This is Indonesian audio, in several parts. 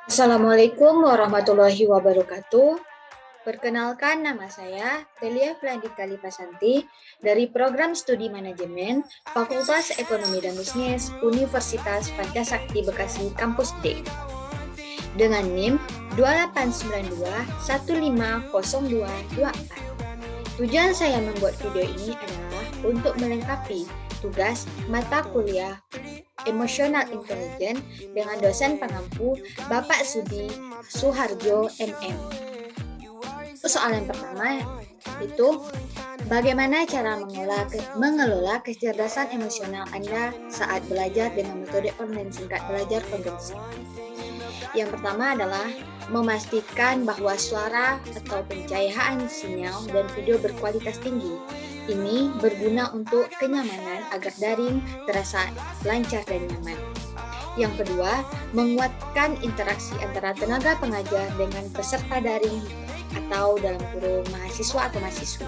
Assalamualaikum warahmatullahi wabarakatuh. Perkenalkan, nama saya Telia Flandika Lipasanti dari Program Studi Manajemen Fakultas Ekonomi dan Bisnis Universitas Pancasakti Bekasi Kampus D dengan NIM 2892150224. Tujuan saya membuat video ini adalah untuk melengkapi tugas mata kuliah Emotional Intelligence dengan dosen pengampu Bapak Sudi Suharjo MM. Soalan pertama itu bagaimana cara mengelola kecerdasan emosional Anda saat belajar dengan metode online singkat belajar konvensi. Yang pertama adalah memastikan bahwa suara atau pencahayaan sinyal dan video berkualitas tinggi. Ini berguna untuk kenyamanan agar daring terasa lancar dan nyaman. Yang kedua, menguatkan interaksi antara tenaga pengajar dengan peserta daring atau dalam kurung mahasiswa atau mahasiswi.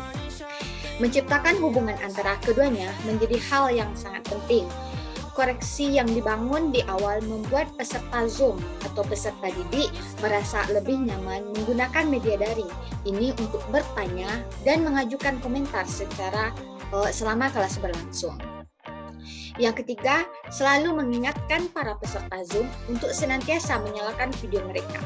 Menciptakan hubungan antara keduanya menjadi hal yang sangat penting. Koreksi yang dibangun di awal membuat peserta Zoom atau peserta didik merasa lebih nyaman menggunakan media daring ini untuk bertanya dan mengajukan komentar selama kelas berlangsung. Yang ketiga, selalu mengingatkan para peserta Zoom untuk senantiasa menyalakan video mereka.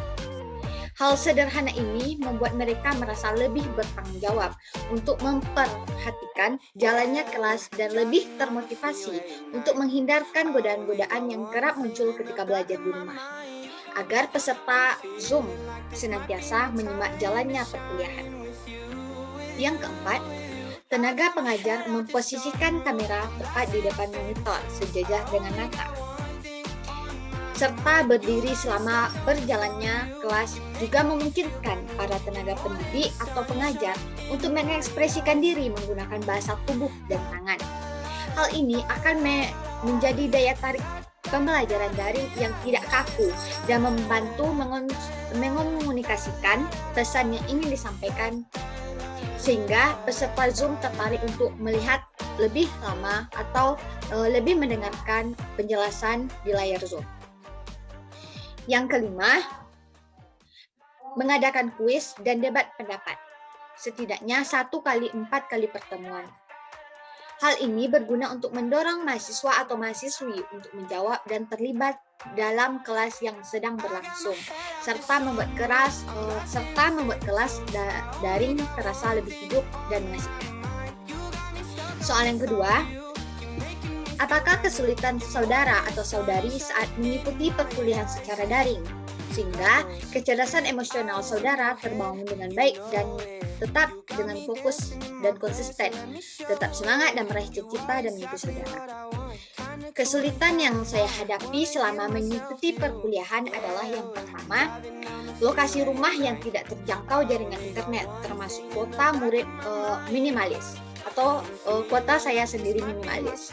Hal sederhana ini membuat mereka merasa lebih bertanggung jawab untuk memperhatikan jalannya kelas dan lebih termotivasi untuk menghindarkan godaan-godaan yang kerap muncul ketika belajar di rumah. Agar peserta Zoom senantiasa menyimak jalannya perkuliahan. Yang keempat, tenaga pengajar memposisikan kamera tepat di depan monitor sejajar dengan mata, serta berdiri selama berjalannya kelas juga memungkinkan para tenaga pendidik atau pengajar untuk mengekspresikan diri menggunakan bahasa tubuh dan tangan. Hal ini akan menjadi daya tarik pembelajaran daring yang tidak kaku dan membantu mengomunikasikan pesan yang ingin disampaikan sehingga peserta Zoom tertarik untuk melihat lebih lama atau lebih mendengarkan penjelasan di layar Zoom. Yang kelima, mengadakan kuis dan debat pendapat, setidaknya 1 kali 4 kali pertemuan. Hal ini berguna untuk mendorong mahasiswa atau mahasiswi untuk menjawab dan terlibat dalam kelas yang sedang berlangsung, serta membuat kelas daring terasa lebih hidup dan mengasihkan. Soal yang kedua, apakah kesulitan saudara atau saudari saat mengikuti perkuliahan secara daring, sehingga kecerdasan emosional saudara terbangun dengan baik dan tetap dengan fokus dan konsisten, tetap semangat dan meraih cita-cita dan mimpi saudara? Kesulitan yang saya hadapi selama mengikuti perkuliahan adalah yang pertama, lokasi rumah yang tidak terjangkau jaringan internet, termasuk kuota murid minimalis atau kuota saya sendiri minimalis.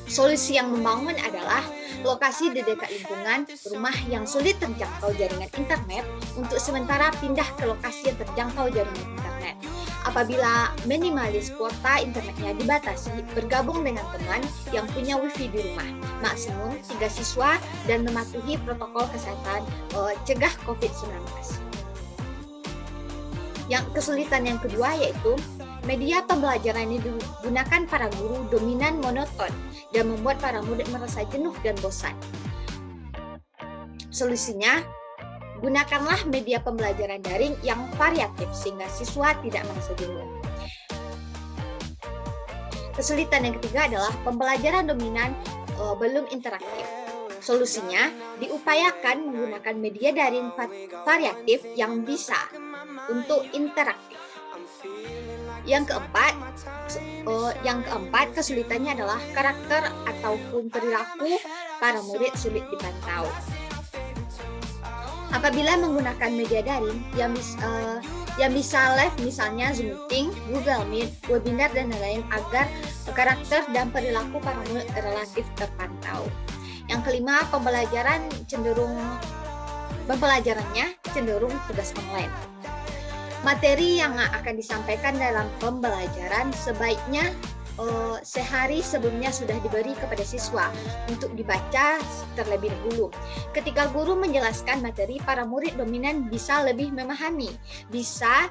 Solusi yang membangun adalah lokasi di dekat lingkungan rumah yang sulit terjangkau jaringan internet untuk sementara pindah ke lokasi yang terjangkau jaringan internet. Apabila minimalis kuota internetnya dibatasi, bergabung dengan teman yang punya wifi di rumah, maksimum 3 siswa dan mematuhi protokol kesehatan cegah COVID-19. Yang kesulitan yang kedua yaitu media pembelajaran yang digunakan para guru dominan monoton dan membuat para murid merasa jenuh dan bosan. Solusinya, gunakanlah media pembelajaran daring yang variatif sehingga siswa tidak merasa jenuh. Kesulitan yang ketiga adalah pembelajaran dominan belum interaktif. Solusinya, diupayakan menggunakan media daring variatif yang bisa untuk interaktif. Yang keempat, kesulitannya adalah karakter ataupun perilaku para murid sulit dipantau. Apabila menggunakan media daring yang bisa live, misalnya Zoom Meeting, Google Meet, webinar, dan lain-lain, agar karakter dan perilaku para murid relatif terpantau. Yang kelima, pembelajarannya cenderung tugas online. Materi yang akan disampaikan dalam pembelajaran sebaiknya sehari sebelumnya sudah diberi kepada siswa untuk dibaca terlebih dahulu. Ketika guru menjelaskan materi, para murid dominan bisa lebih memahami, bisa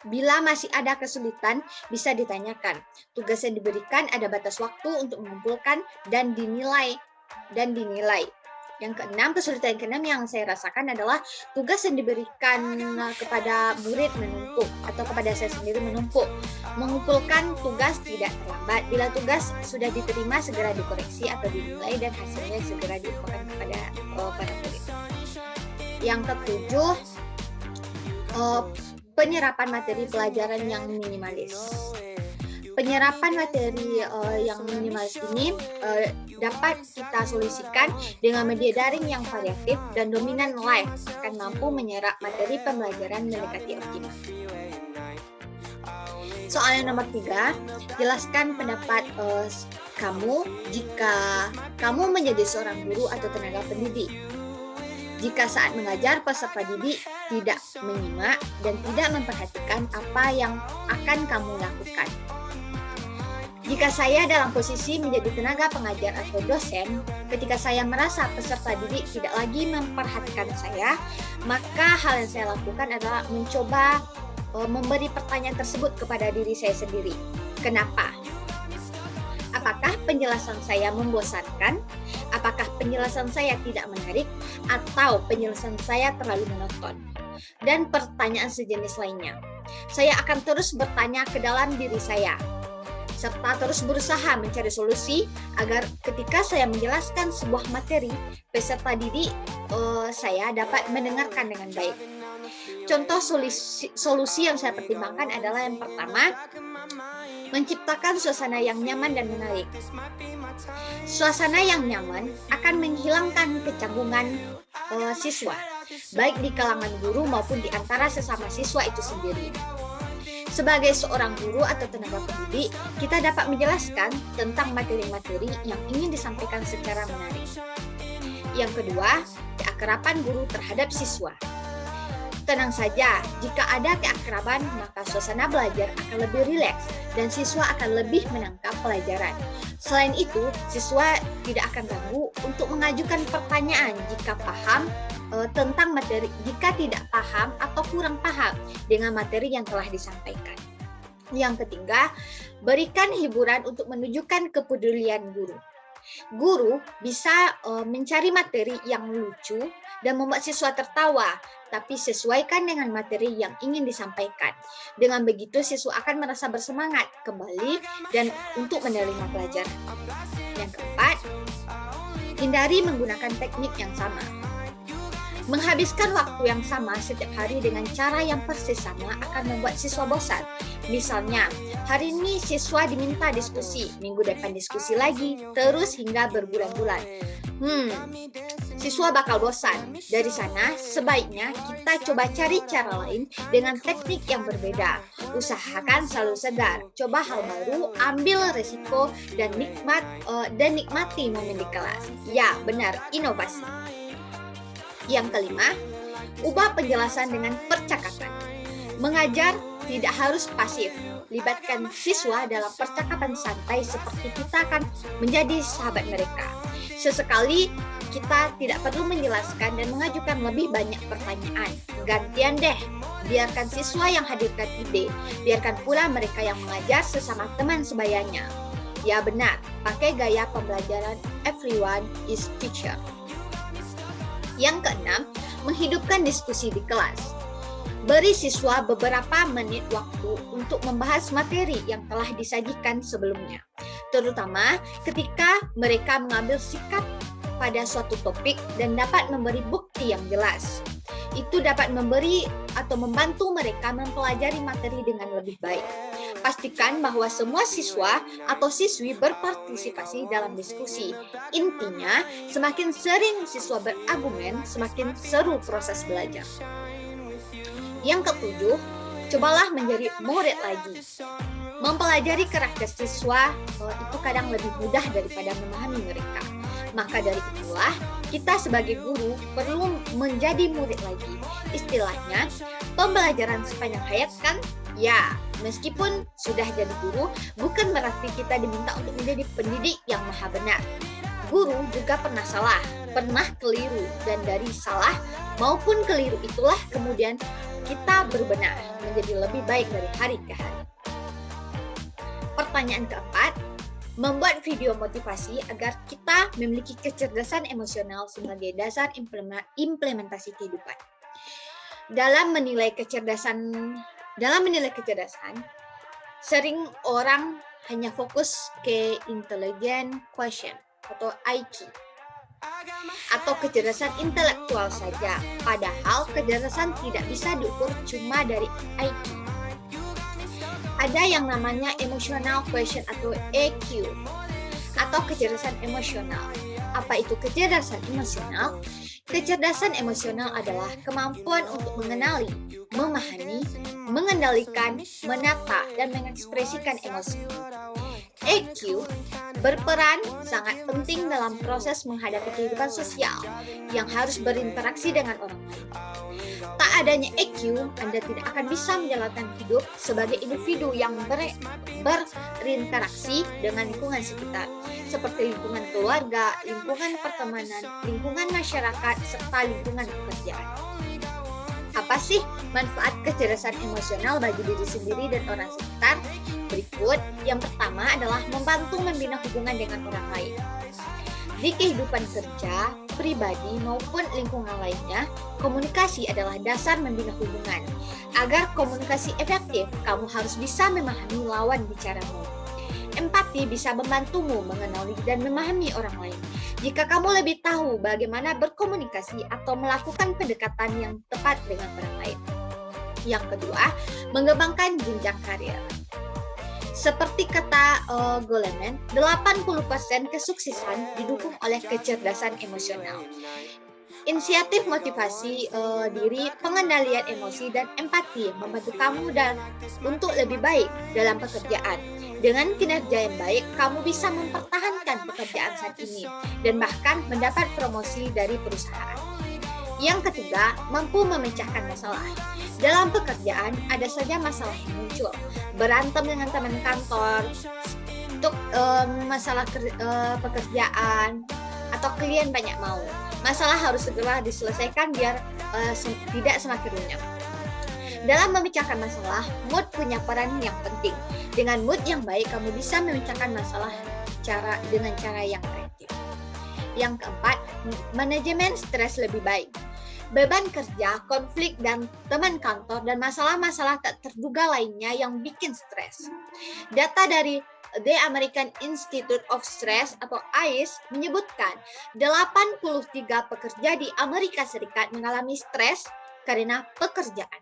bila masih ada kesulitan, bisa ditanyakan. Tugas yang diberikan ada batas waktu untuk mengumpulkan dan dinilai. Yang keenam, kesulitan keenam yang saya rasakan adalah tugas yang diberikan kepada murid menumpuk atau kepada saya sendiri menumpuk. Mengumpulkan tugas tidak terlambat. Bila tugas sudah diterima, segera dikoreksi atau dinilai dan hasilnya segera diinfokan kepada para murid. Yang ketujuh, penyerapan materi pelajaran yang minimalis. Penyerapan materi yang minimalis ini dapat kita solusikan dengan media daring yang variatif dan dominan live akan mampu menyerap materi pembelajaran mendekati optimal. Soal yang nomor 3, jelaskan pendapat kamu jika kamu menjadi seorang guru atau tenaga pendidik. Jika saat mengajar peserta didik tidak menyimak dan tidak memperhatikan apa yang akan kamu lakukan. Jika saya dalam posisi menjadi tenaga pengajar atau dosen, ketika saya merasa peserta didik tidak lagi memperhatikan saya, maka hal yang saya lakukan adalah mencoba memberi pertanyaan tersebut kepada diri saya sendiri. Kenapa? Apakah penjelasan saya membosankan? Apakah penjelasan saya tidak menarik? Atau penjelasan saya terlalu monoton? Dan pertanyaan sejenis lainnya. Saya akan terus bertanya ke dalam diri saya, serta terus berusaha mencari solusi agar ketika saya menjelaskan sebuah materi, peserta didik saya dapat mendengarkan dengan baik. Contoh solusi yang saya pertimbangkan adalah yang pertama, menciptakan suasana yang nyaman dan menarik. Suasana yang nyaman akan menghilangkan kecanggungan siswa, baik di kalangan guru maupun di antara sesama siswa itu sendiri. Sebagai seorang guru atau tenaga pendidik, kita dapat menjelaskan tentang materi-materi yang ingin disampaikan secara menarik. Yang kedua, keakraban guru terhadap siswa. Tenang saja, jika ada keakraban, maka suasana belajar akan lebih rileks dan siswa akan lebih menangkap pelajaran. Selain itu, siswa tidak akan ragu untuk mengajukan pertanyaan jika paham tentang materi, jika tidak paham atau kurang paham dengan materi yang telah disampaikan. Yang ketiga, berikan hiburan untuk menunjukkan kepedulian guru. Guru bisa mencari materi yang lucu dan membuat siswa tertawa, tapi sesuaikan dengan materi yang ingin disampaikan. Dengan begitu, siswa akan merasa bersemangat kembali dan untuk menerima pelajaran. Yang keempat, hindari menggunakan teknik yang sama. Menghabiskan waktu yang sama setiap hari dengan cara yang persis sama akan membuat siswa bosan. Misalnya, hari ini siswa diminta diskusi, minggu depan diskusi lagi, terus hingga berbulan-bulan. Siswa bakal bosan. Dari sana, sebaiknya kita coba cari cara lain dengan teknik yang berbeda. Usahakan selalu segar, coba hal baru, ambil resiko, dan nikmati momen di kelas. Ya, benar, inovasi. Yang kelima, ubah penjelasan dengan percakapan. Mengajar tidak harus pasif. Libatkan siswa dalam percakapan santai seperti kita akan menjadi sahabat mereka. Sesekali kita tidak perlu menjelaskan dan mengajukan lebih banyak pertanyaan. Gantian deh, biarkan siswa yang hadirkan ide, biarkan pula mereka yang mengajar sesama teman sebayanya. Ya benar, pakai gaya pembelajaran everyone is teacher. Yang keenam, menghidupkan diskusi di kelas. Beri siswa beberapa menit waktu untuk membahas materi yang telah disajikan sebelumnya, terutama ketika mereka mengambil sikap pada suatu topik dan dapat memberi bukti yang jelas. Itu dapat memberi atau membantu mereka mempelajari materi dengan lebih baik. Pastikan bahwa semua siswa atau siswi berpartisipasi dalam diskusi. Intinya, semakin sering siswa berargumen, semakin seru proses belajar. Yang ketujuh, cobalah menjadi murid lagi. Mempelajari karakter siswa itu kadang lebih mudah daripada memahami mereka. Maka dari itulah, kita sebagai guru perlu menjadi murid lagi. Istilahnya, pembelajaran sepanjang hayat kan? Ya, Meskipun sudah jadi guru, bukan berarti kita diminta untuk menjadi pendidik yang maha benar. Guru juga pernah salah, pernah keliru, dan dari salah maupun keliru itulah kemudian kita berbenah menjadi lebih baik dari hari ke hari. Pertanyaan keempat, membuat video motivasi agar kita memiliki kecerdasan emosional sebagai dasar implementasi kehidupan. Dalam menilai kecerdasan, sering orang hanya fokus ke intelligent quotient atau IQ atau kecerdasan intelektual saja, padahal kecerdasan tidak bisa diukur cuma dari IQ. Ada yang namanya emotional quotient atau EQ atau kecerdasan emosional. Apa itu kecerdasan emosional? Kecerdasan emosional adalah kemampuan untuk mengenali, memahami, mengendalikan, menata, dan mengekspresikan emosi. EQ berperan sangat penting dalam proses menghadapi kehidupan sosial yang harus berinteraksi dengan orang lain. Tak adanya EQ, Anda tidak akan bisa menjalankan hidup sebagai individu yang berinteraksi dengan lingkungan sekitar, seperti lingkungan keluarga, lingkungan pertemanan, lingkungan masyarakat, serta lingkungan pekerjaan. Apa sih manfaat kecerdasan emosional bagi diri sendiri dan orang sekitar? Berikut, yang pertama adalah membantu membina hubungan dengan orang lain. Di kehidupan kerja, pribadi maupun lingkungan lainnya, komunikasi adalah dasar membina hubungan. Agar komunikasi efektif, kamu harus bisa memahami lawan bicaramu. Empati bisa membantumu mengenali dan memahami orang lain. Jika kamu lebih tahu bagaimana berkomunikasi atau melakukan pendekatan yang tepat dengan orang lain. Yang kedua, mengembangkan jenjang karir. Seperti kata Goleman, 80% kesuksesan didukung oleh kecerdasan emosional. Inisiatif motivasi diri, pengendalian emosi, dan empati membantu kamu untuk lebih baik dalam pekerjaan. Dengan kinerja yang baik, kamu bisa mempertahankan pekerjaan saat ini dan bahkan mendapat promosi dari perusahaan. Yang ketiga, mampu memecahkan masalah. Dalam pekerjaan, ada saja masalah yang muncul. Berantem dengan teman kantor, untuk masalah pekerjaan, atau klien banyak mau. Masalah harus segera diselesaikan biar tidak semakin runyam. Dalam memecahkan masalah, mood punya peran yang penting. Dengan mood yang baik, kamu bisa memecahkan masalah dengan cara yang kreatif. Yang keempat, manajemen stres lebih baik. Beban kerja, konflik, dan teman kantor, dan masalah-masalah tak terduga lainnya yang bikin stres. Data dari The American Institute of Stress atau AIS menyebutkan 83 pekerja di Amerika Serikat mengalami stres karena pekerjaan.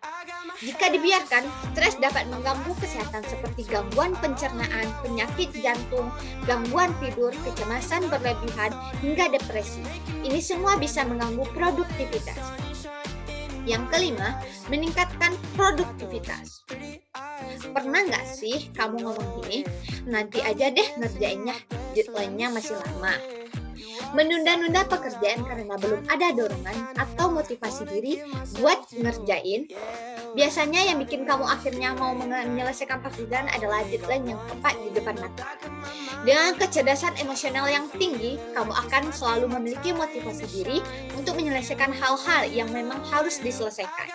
Jika dibiarkan, stres dapat mengganggu kesehatan seperti gangguan pencernaan, penyakit jantung, gangguan tidur, kecemasan berlebihan, hingga depresi. Ini semua bisa mengganggu produktivitas. Yang kelima, meningkatkan produktivitas. Pernah nggak sih kamu ngomong gini, nanti aja deh ngerjainnya, deadline-nya masih lama. Menunda-nunda pekerjaan karena belum ada dorongan atau motivasi diri buat ngerjain. Biasanya yang bikin kamu akhirnya mau menyelesaikan pekerjaan adalah deadline yang tepat di depan mata. Dengan kecerdasan emosional yang tinggi, kamu akan selalu memiliki motivasi diri untuk menyelesaikan hal-hal yang memang harus diselesaikan.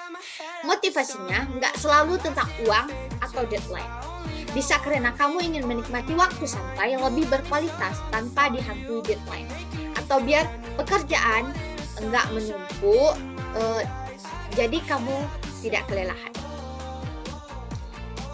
Motivasinya nggak selalu tentang uang atau deadline. Bisa karena kamu ingin menikmati waktu santai lebih berkualitas tanpa dihantui deadline. Atau biar pekerjaan nggak menumpuk, jadi kamu tidak kelelahan.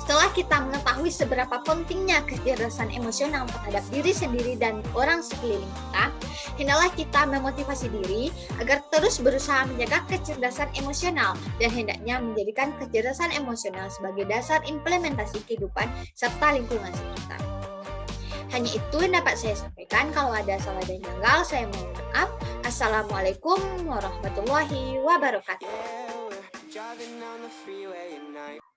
Setelah kita mengetahui seberapa pentingnya kecerdasan emosional terhadap diri sendiri dan orang sekeliling kita, hendaklah kita memotivasi diri agar terus berusaha menjaga kecerdasan emosional dan hendaknya menjadikan kecerdasan emosional sebagai dasar implementasi kehidupan serta lingkungan sekitar. Hanya itu yang dapat saya sampaikan. Kalau ada salah dan janggal, saya mohon maaf. Assalamualaikum warahmatullahi wabarakatuh.